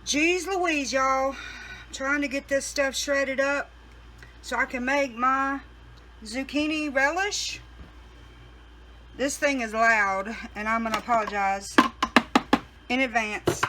Jeez Louise, y'all. Trying to get this stuff shredded up so I can make my zucchini relish. This thing is loud, and I'm going to apologize in advance.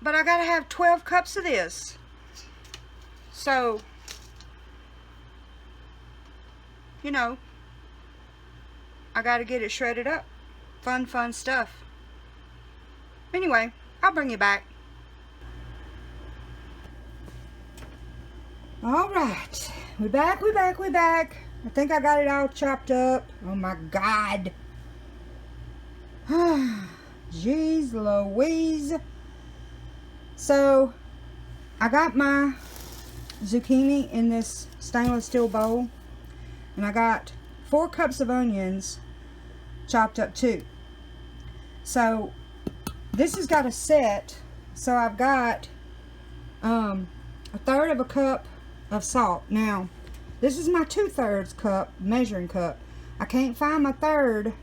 But I gotta have 12 cups of this. So, you know, I gotta get it shredded up. Fun stuff. Anyway, I'll bring you back. Alright, we're back. I think I got it all chopped up. Oh my God. Jeez Louise. So, I got my zucchini in this stainless steel bowl, and I got 4 cups of onions chopped up too. So, this has got to set. So, I've got a third of a cup of salt. Now, this is my 2/3 cup measuring cup. I can't find my third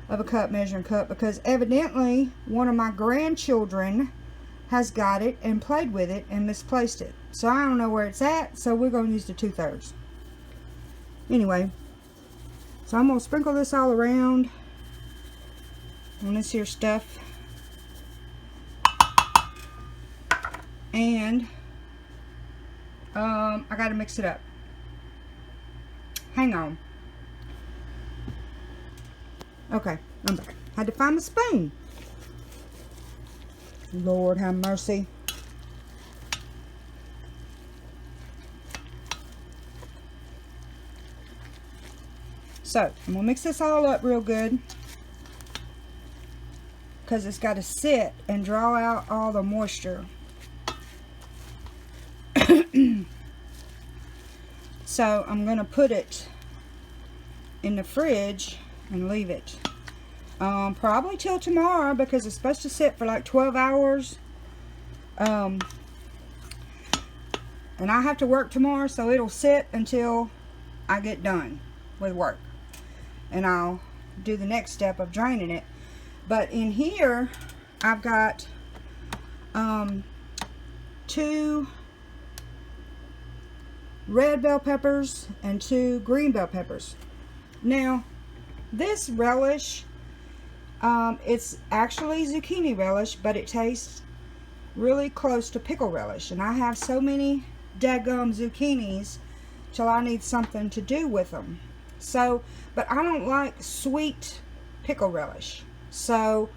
of a cup measuring cup because evidently one of my grandchildren has got it and played with it and misplaced it. So I don't know where it's at, so we're going to use the 2/3. Anyway, so I'm going to sprinkle this all around on this here stuff. And I got to mix it up. Hang on. Okay, I'm back. Had to find my spoon. Lord have mercy. So, I'm going to mix this all up real good, because it's got to sit and draw out all the moisture. So, I'm going to put it in the fridge and leave it. Probably till tomorrow, because it's supposed to sit for like 12 hours. And I have to work tomorrow, so it'll sit until I get done with work. And I'll do the next step of draining it. But in here, I've got 2 red bell peppers and 2 green bell peppers. Now, this relish, it's actually zucchini relish, but it tastes really close to pickle relish. And I have so many daggum zucchinis till I need something to do with them. So, but I don't like sweet pickle relish. So,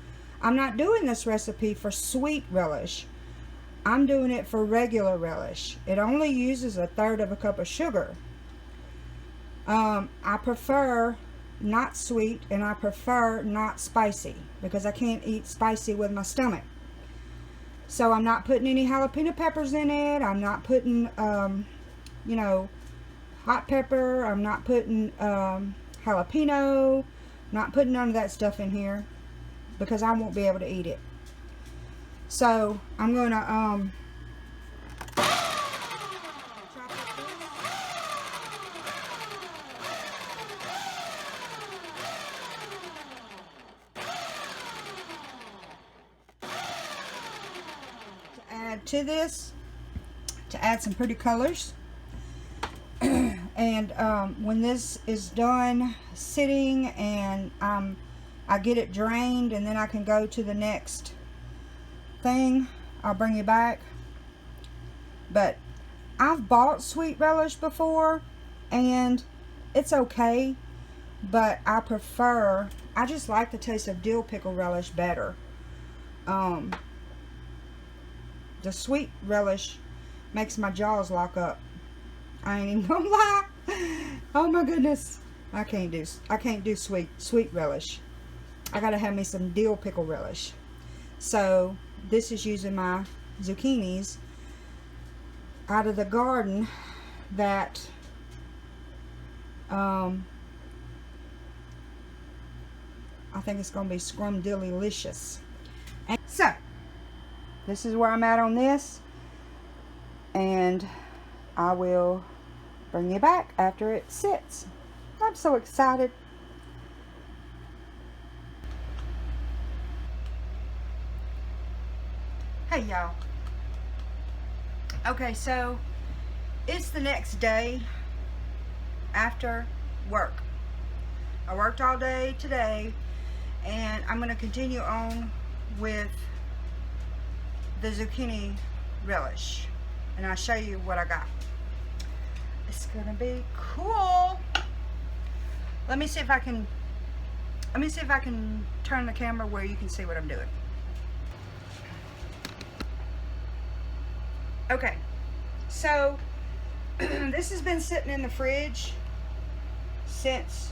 I'm not doing this recipe for sweet relish. I'm doing it for regular relish. It only uses 1/3 of a cup of sugar. I prefer not sweet, and I prefer not spicy, because I can't eat spicy with my stomach. So I'm not putting any jalapeno peppers in it. I'm not putting you know, hot pepper. I'm not putting jalapeno. Not putting none of that stuff in here, because I won't be able to eat it. So I'm gonna add to this, to add some pretty colors. And when this is done sitting and I get it drained, and then I can go to the next thing, I'll bring you back. But I've bought sweet relish before, and it's okay, but I just like the taste of dill pickle relish better. The sweet relish makes my jaws lock up. I ain't even gonna lie. Oh my goodness. I can't do sweet relish. I gotta have me some dill pickle relish. So this is using my zucchinis out of the garden that I think it's gonna be scrumdiddlicious. And so this is where I'm at on this, and I will bring you back after it sits. I'm so excited. Hey y'all. Okay, so it's the next day after work. I worked all day today, and I'm going to continue on with the zucchini relish, and I'll show you what I got. It's gonna be cool. Let me see if I can turn the camera where you can see what I'm doing. Okay, so this has been sitting in the fridge since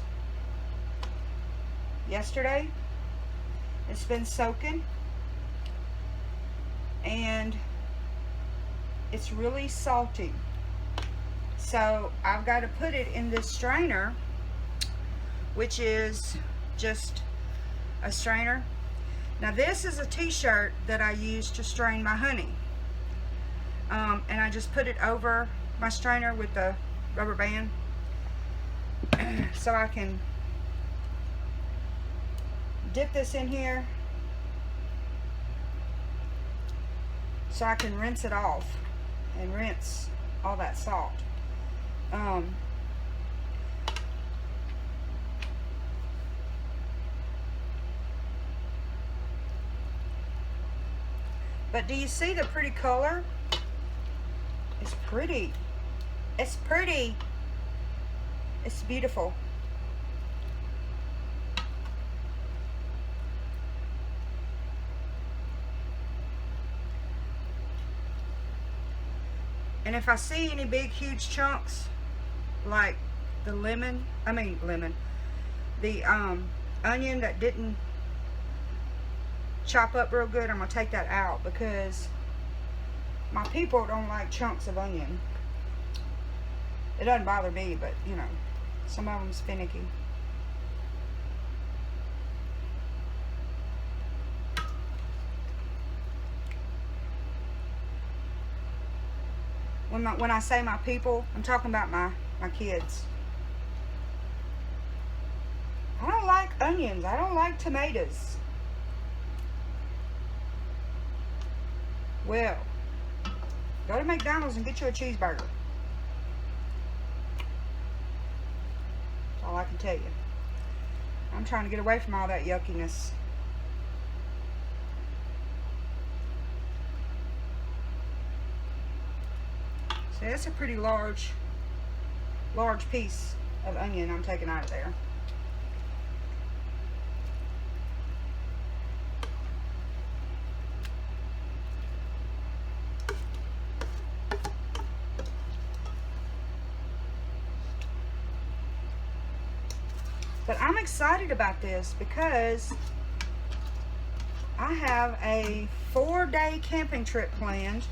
yesterday. It's been soaking, and it's really salty. So I've got to put it in this strainer, which is just a strainer. Now this is a t-shirt that I use to strain my honey. And I just put it over my strainer with the rubber band so I can dip this in here so I can rinse it off and rinse all that salt. But do you see the pretty color? It's pretty. It's pretty. It's beautiful. And if I see any big huge chunks like the the onion that didn't chop up real good, I'm gonna take that out because my people don't like chunks of onion. It doesn't bother me, but you know, some of them's finicky. When I say my people, I'm talking about my kids. I don't like onions. I don't like tomatoes. Well, go to McDonald's and get you a cheeseburger. That's all I can tell you. I'm trying to get away from all that yuckiness. So that's a pretty large piece of onion I'm taking out of there. But I'm excited about this because I have a 4-day camping trip planned.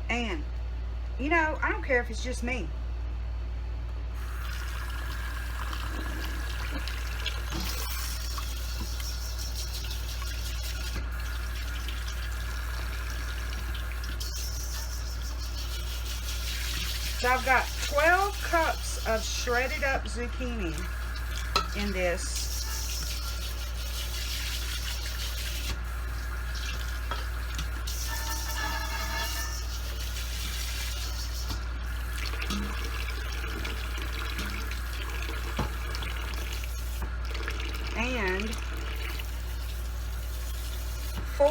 And, you know, I don't care if it's just me. So I've got 12 cups of shredded up zucchini in this.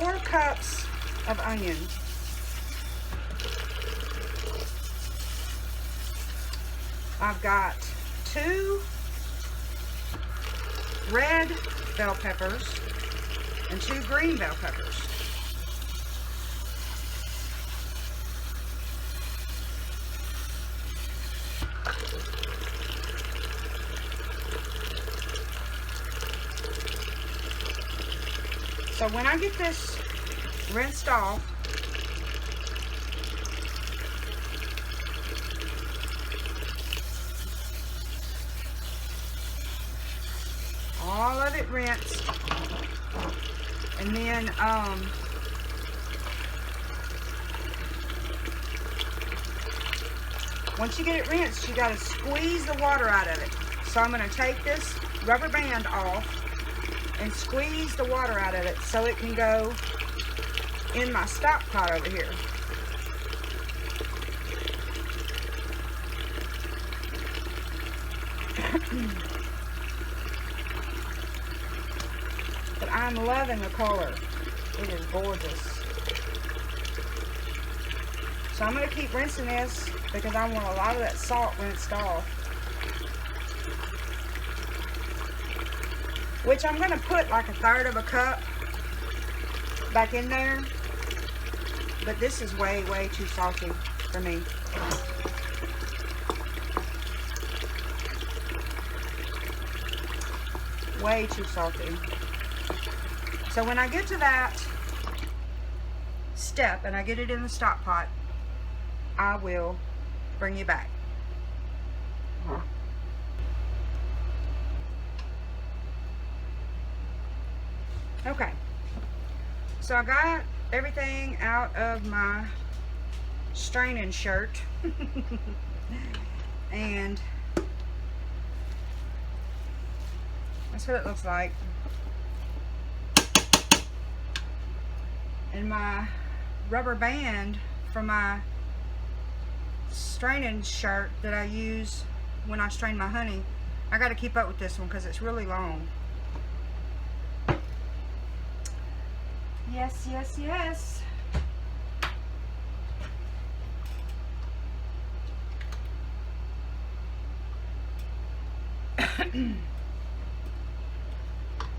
4 cups of onion. I've got 2 red bell peppers and 2 green bell peppers. So when I get this rinsed off, all of it rinsed, and then once you get it rinsed, you got to squeeze the water out of it. So I'm going to take this rubber band off and squeeze the water out of it so it can go in my stock pot over here. But I'm loving the color. It is gorgeous. So I'm going to keep rinsing this because I want a lot of that salt rinsed off. Which I'm going to put like 1/3 of a cup back in there. But this is way, way too salty for me. Way too salty. So when I get to that step and I get it in the stock pot, I will bring you back. Okay, so I got everything out of my straining shirt and that's what it looks like. And my rubber band for my straining shirt that I use when I strain my honey, I got to keep up with this one because it's really long. Yes, yes, yes.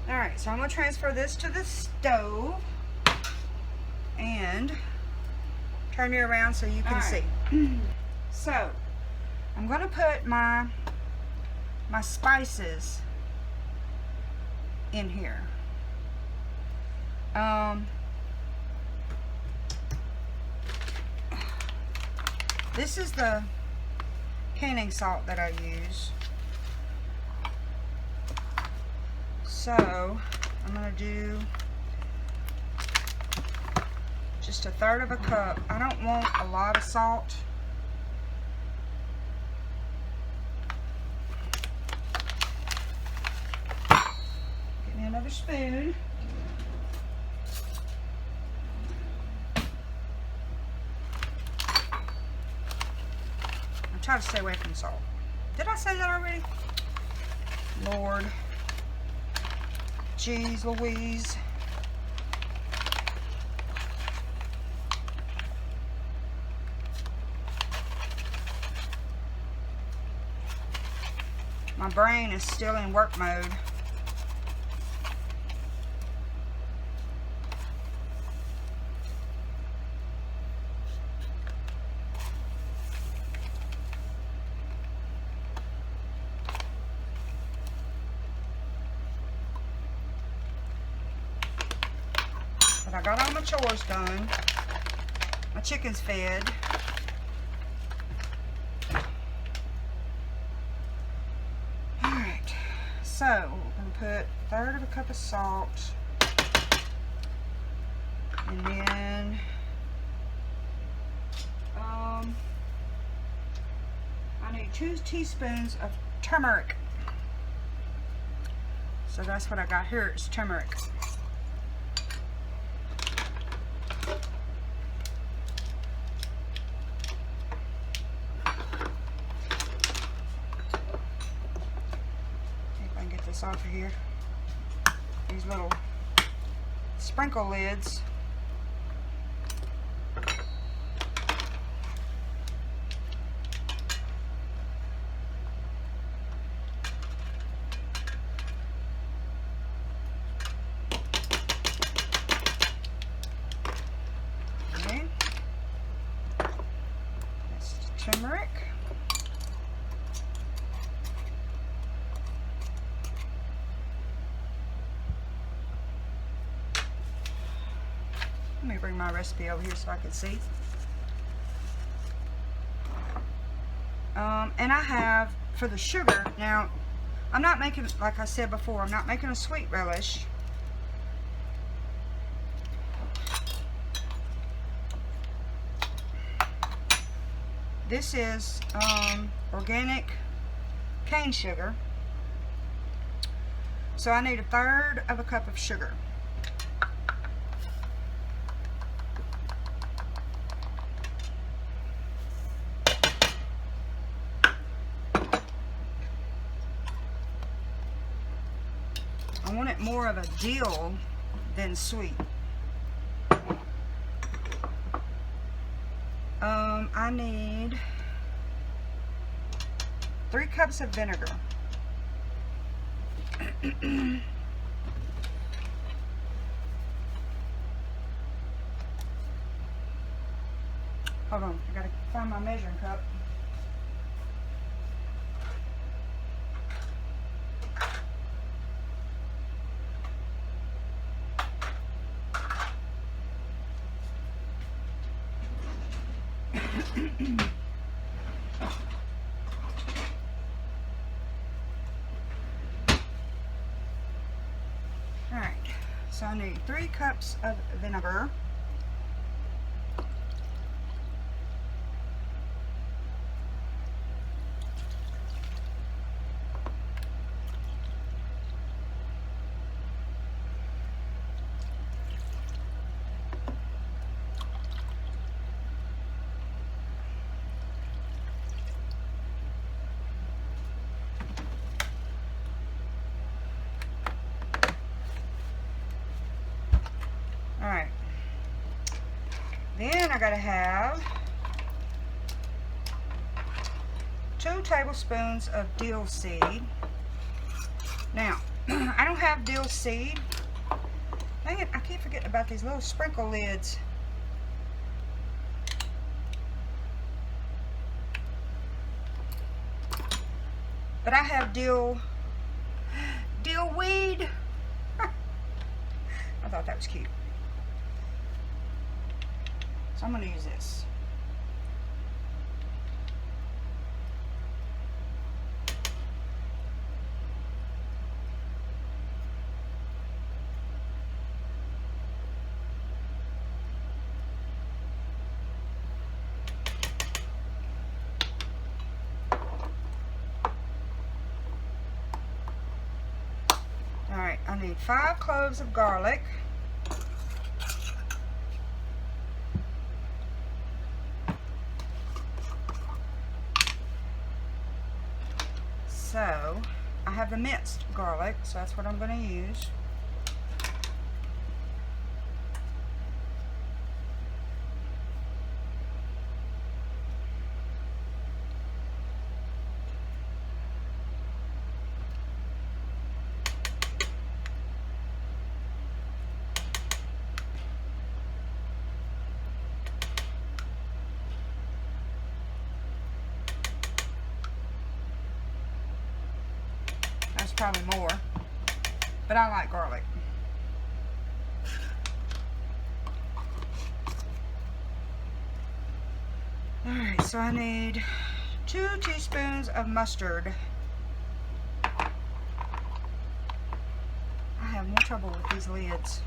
Alright, so I'm going to transfer this to the stove and turn you around so you can see. So, I'm going to put my spices in here. This is the canning salt that I use. So I'm going to do just 1/3 of a cup. I don't want a lot of salt. Get me another spoon. Try to stay away from salt. Did I say that already? Lord. Jeez Louise. My brain is still in work mode. I got all my chores done. My chicken's fed. Alright, so I'm going to put 1/3 of a cup of salt. And then I need 2 teaspoons of turmeric. So that's what I got here, it's turmeric. Off of here. These little sprinkle lids. Okay. That's turmeric. Let me bring my recipe over here so I can see. And I have, for the sugar, now, I'm not making, like I said before, I'm not making a sweet relish. This is organic cane sugar. So I need 1/3 of a cup of sugar. I want it more of a dill than sweet. I need 3 cups of vinegar. Hold on, I gotta find my measuring cup. Alright, so I need 3 cups of vinegar. Alright, then I gotta have 2 tablespoons of dill seed. Now, I don't have dill seed. Dang it, I keep forgetting about these little sprinkle lids. But I have dill weed. I thought that was cute. So I'm going to use this. Alright, I need 5 cloves of garlic. So, I have the minced garlic, so that's what I'm going to use. Probably more, but I like garlic. Alright, so I need 2 teaspoons of mustard. I have more trouble with these lids.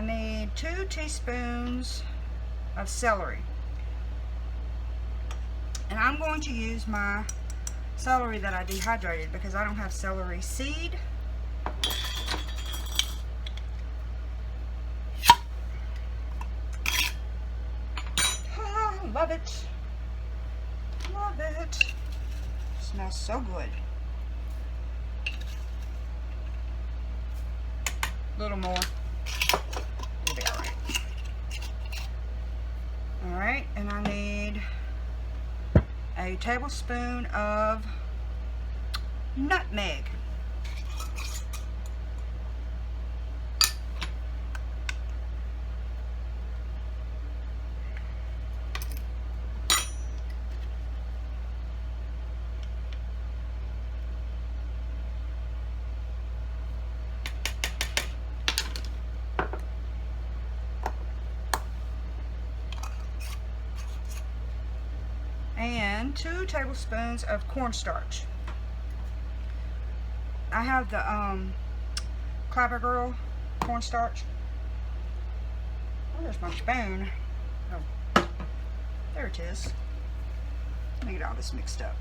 need 2 teaspoons of celery. And I'm going to use my celery that I dehydrated because I don't have celery seed. Love it. Love it. Smells so good. A little more. It'll be alright. Alright, and I need a tablespoon of nutmeg. And 2 tablespoons of cornstarch. I have the Clever Girl cornstarch. Oh, there's my spoon. Oh, there it is. Let me get all this mixed up.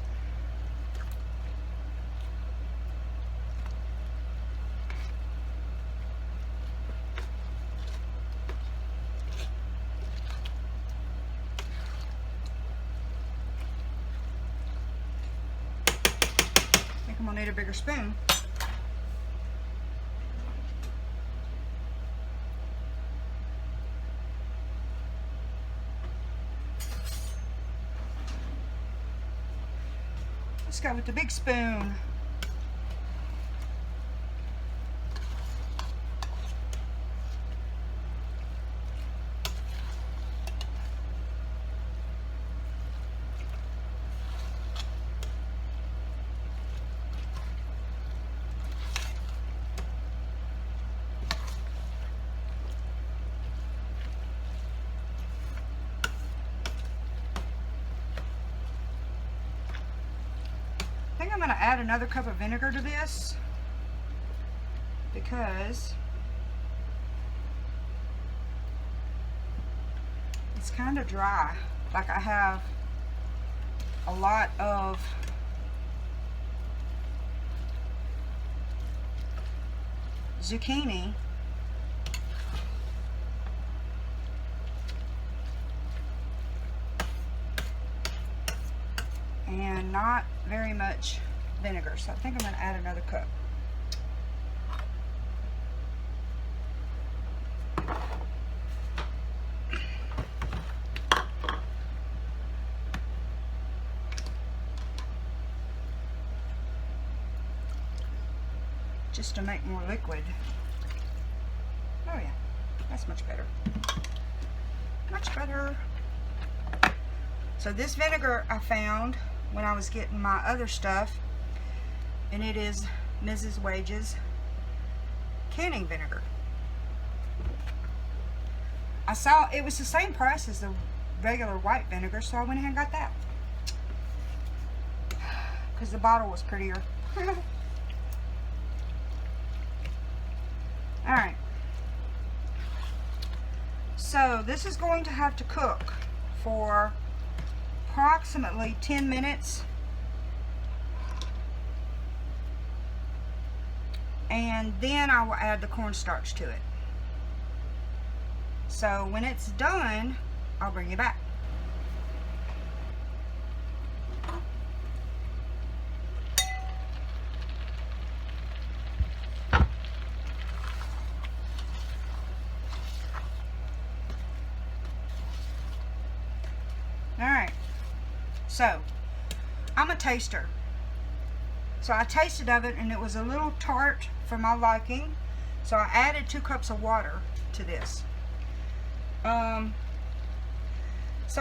I'm gonna need a bigger spoon. Let's go with the big spoon. I'm going to add another cup of vinegar to this because it's kind of dry. Like I have a lot of zucchini and not very much vinegar, so I think I'm going to add another cup. Just to make more liquid. Oh yeah, that's much better. Much better. So this vinegar I found when I was getting my other stuff, and it is Mrs. Wage's canning vinegar. I saw it was the same price as the regular white vinegar, so I went ahead and got that because the bottle was prettier. Alright, so this is going to have to cook for approximately 10 minutes, and then I will add the cornstarch to it. So when it's done, I'll bring you back. Alright, so I'm a taster. So I tasted of it and it was a little tart for my liking. So I added 2 cups of water to this. So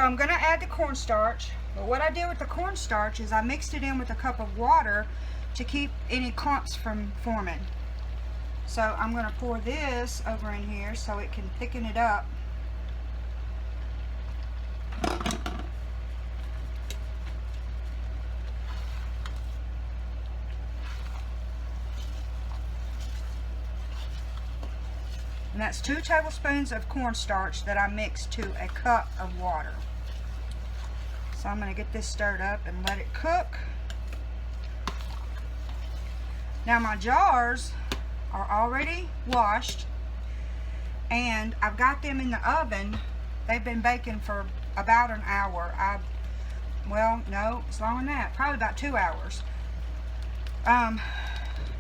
I'm going to add the cornstarch. But what I did with the cornstarch is I mixed it in with a cup of water to keep any clumps from forming. So I'm going to pour this over in here so it can thicken it up. And And that's 2 tablespoons of cornstarch that I mixed to a cup of water. So I'm going to get this stirred up and let it cook. Now my jars are already washed, and I've got them in the oven. They've been baking for about an hour. Well, no, it's longer than that, probably about 2 hours.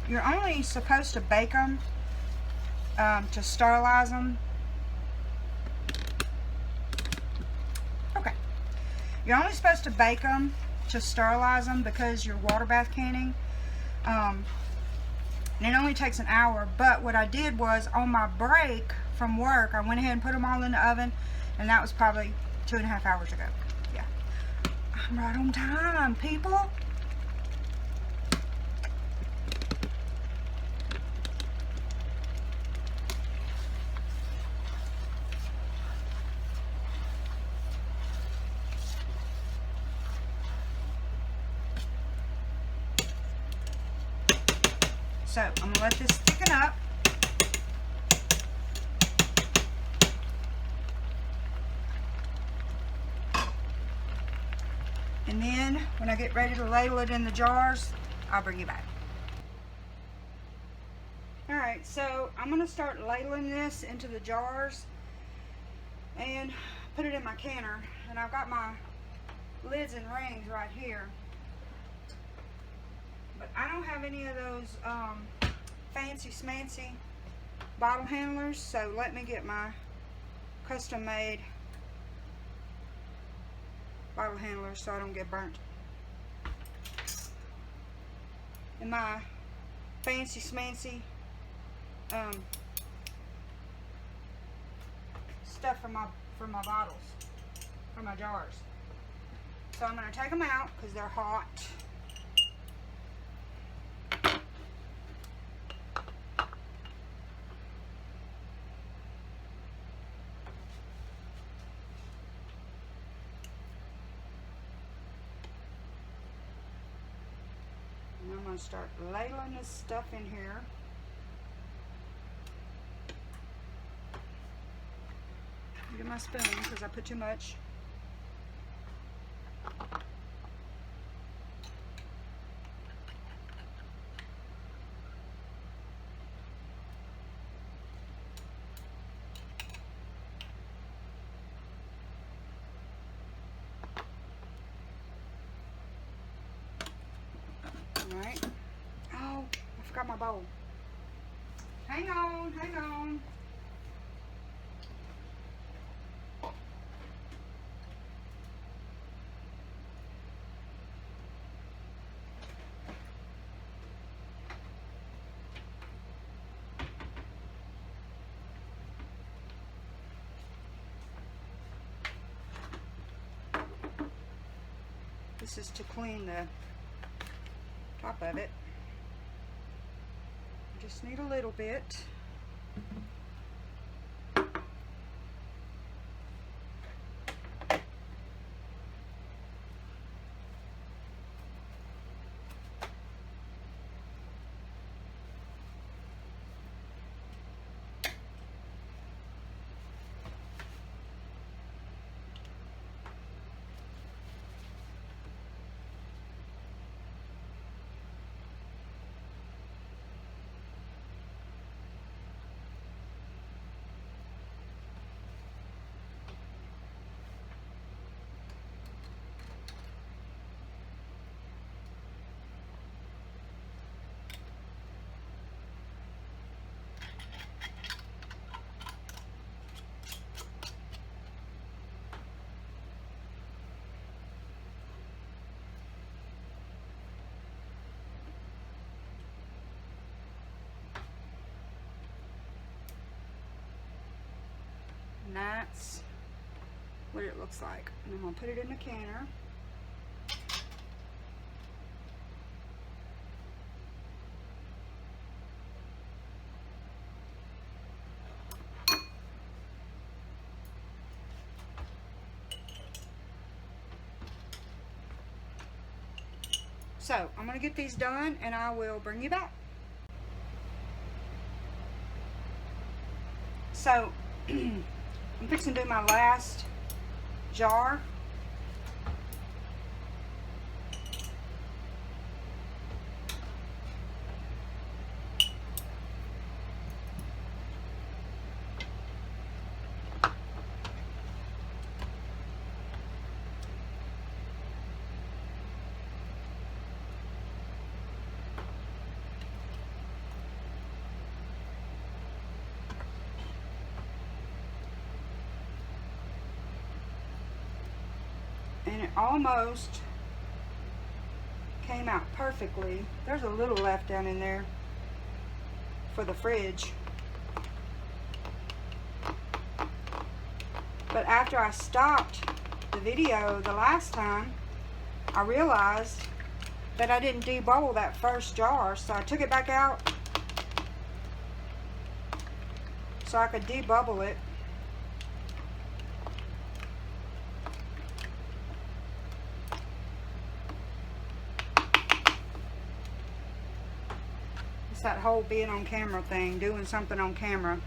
You're only supposed to bake them to sterilize them. Okay. You're only supposed to bake them to sterilize them because you're water bath canning. And it only takes an hour. But what I did was, on my break from work, I went ahead and put them all in the oven, and that was probably 2.5 hours ago. Yeah. I'm right on time, people. So I'm going to let this thicken up. And then when I get ready to ladle it in the jars, I'll bring you back. Alright, so I'm going to start ladling this into the jars and put it in my canner. And I've got my lids and rings right here. But I don't have any of those fancy smancy bottle handlers, so let me get my custom made bottle handlers so I don't get burnt. And my fancy smancy stuff for my bottles, for my jars. So I'm going to take them out because they're hot. I'm going to start ladling this stuff in here. Get my spoon because I put too much. Alright. Oh, I forgot my bowl. Hang on, hang on. This is to clean the top of it. Just need a little bit. And that's what it looks like. And I'm going to put it in the canner. So I'm going to get these done and I will bring you back. So I'm fixing to do my last jar. And it almost came out perfectly. There's a little left down in there for the fridge. But after I stopped the video the last time, I realized that I didn't debubble that first jar, so I took it back out so I could debubble it. It's that whole being on camera thing, doing something on camera.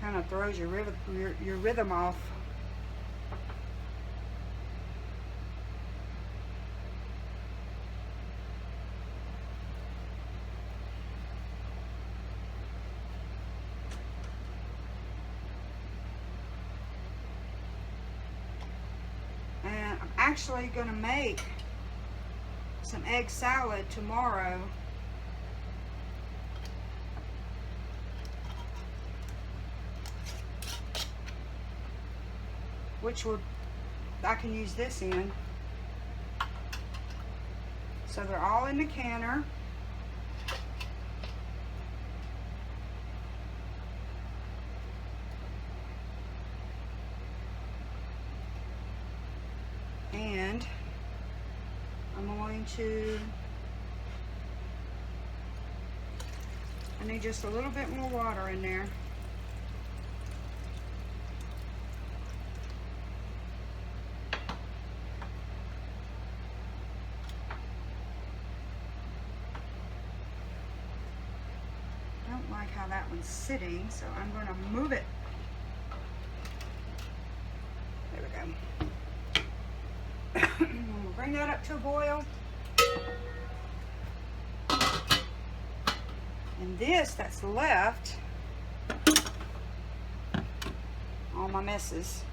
Kind of throws your rhythm off. And I'm actually going to make some egg salad tomorrow. Which I can use this in. So they're all in the canner. And I'm going to, I need just a little bit more water in there. Like how that one's sitting, so I'm going to move it. There we go. We'll bring that up to a boil. And this that's left, all my messes,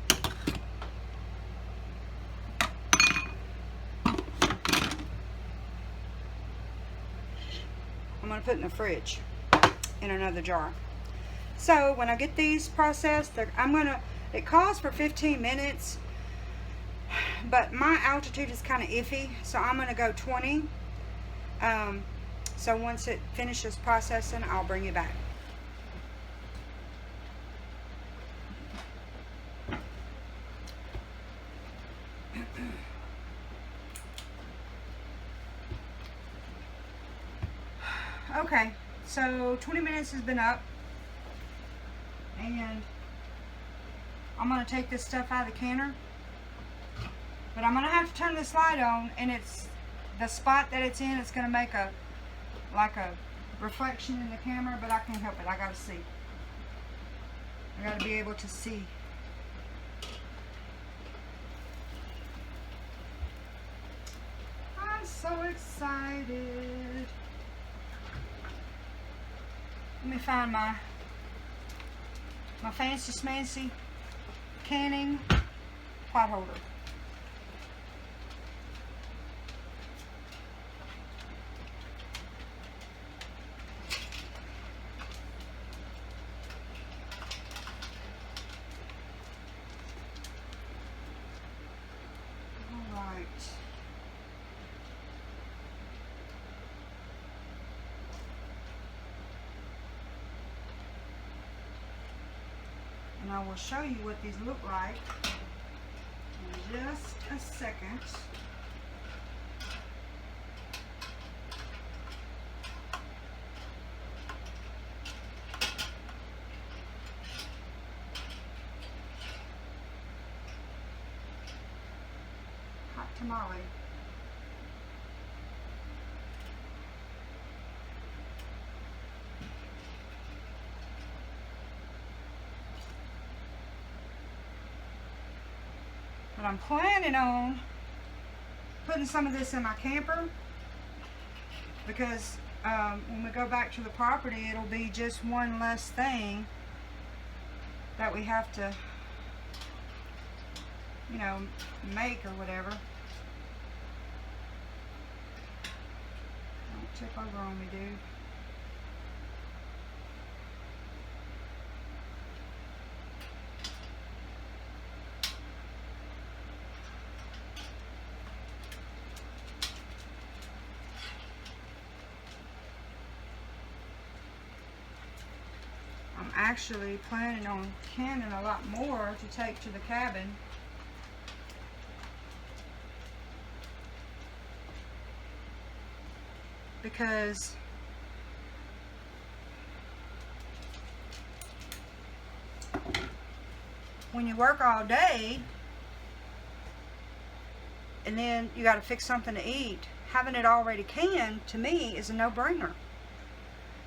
I'm going to put in the fridge in another jar. So when I get these processed, it calls for 15 minutes, but my altitude is kind of iffy, so I'm going to go 20. So once it finishes processing, I'll bring it back. Okay, so 20 minutes has been up, and I'm going to take this stuff out of the canner, but I'm going to have to turn this light on, and it's the spot that it's in, it's going to make like a reflection in the camera, but I can't help it. I got to see. I got to be able to see. I'm so excited. Let me find my fancy schmancy canning pot holder. All right. And I will show you what these look like in just a second. Hot tamale. But I'm planning on putting some of this in my camper because when we go back to the property, it'll be just one less thing that we have to, you know, make or whatever. Don't tip over on me, dude. I'm actually planning on canning a lot more to take to the cabin. Because when you work all day and then you got to fix something to eat, having it already canned to me is a no-brainer.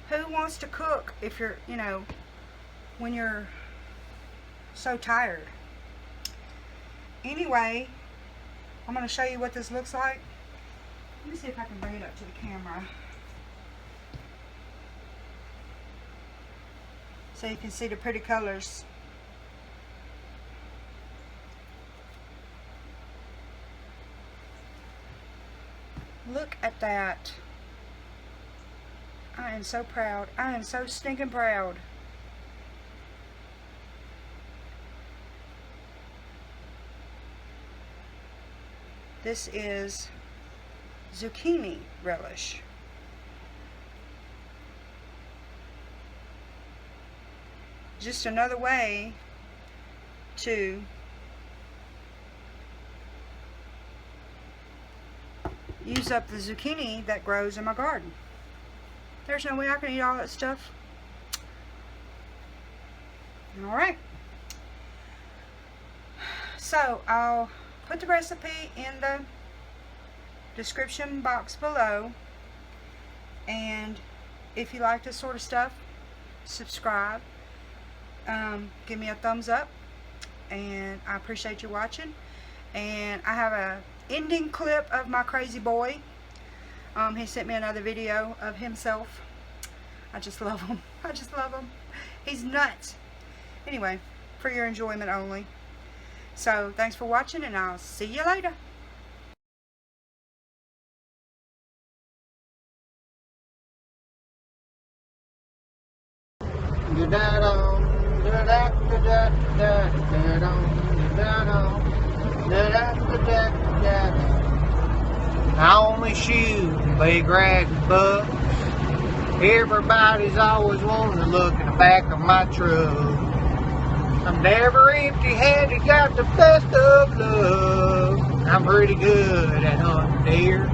Who wants to cook if you're, you know, when you're so tired? Anyway, I'm going to show you what this looks like. Let me see if I can bring it up to the camera so you can see the pretty colors. Look at that. I am so proud. I am so stinking proud. This is Zucchini Relish. Just another way to use up the zucchini that grows in my garden. There's no way I can eat all that stuff. Alright. So I'll put the recipe in the description box below. And if you like this sort of stuff, subscribe. Give me a thumbs up. And I appreciate you watching. And I have a ending clip of my crazy boy. He sent me another video of himself. I just love him. I just love him. He's nuts. Anyway, for your enjoyment only. So, thanks for watching, and I'll see you later. I only shoot big red bucks. Everybody's always wanting to look in the back of my truck. I'm never empty-handed, got the best of luck. I'm pretty good at hunting deer.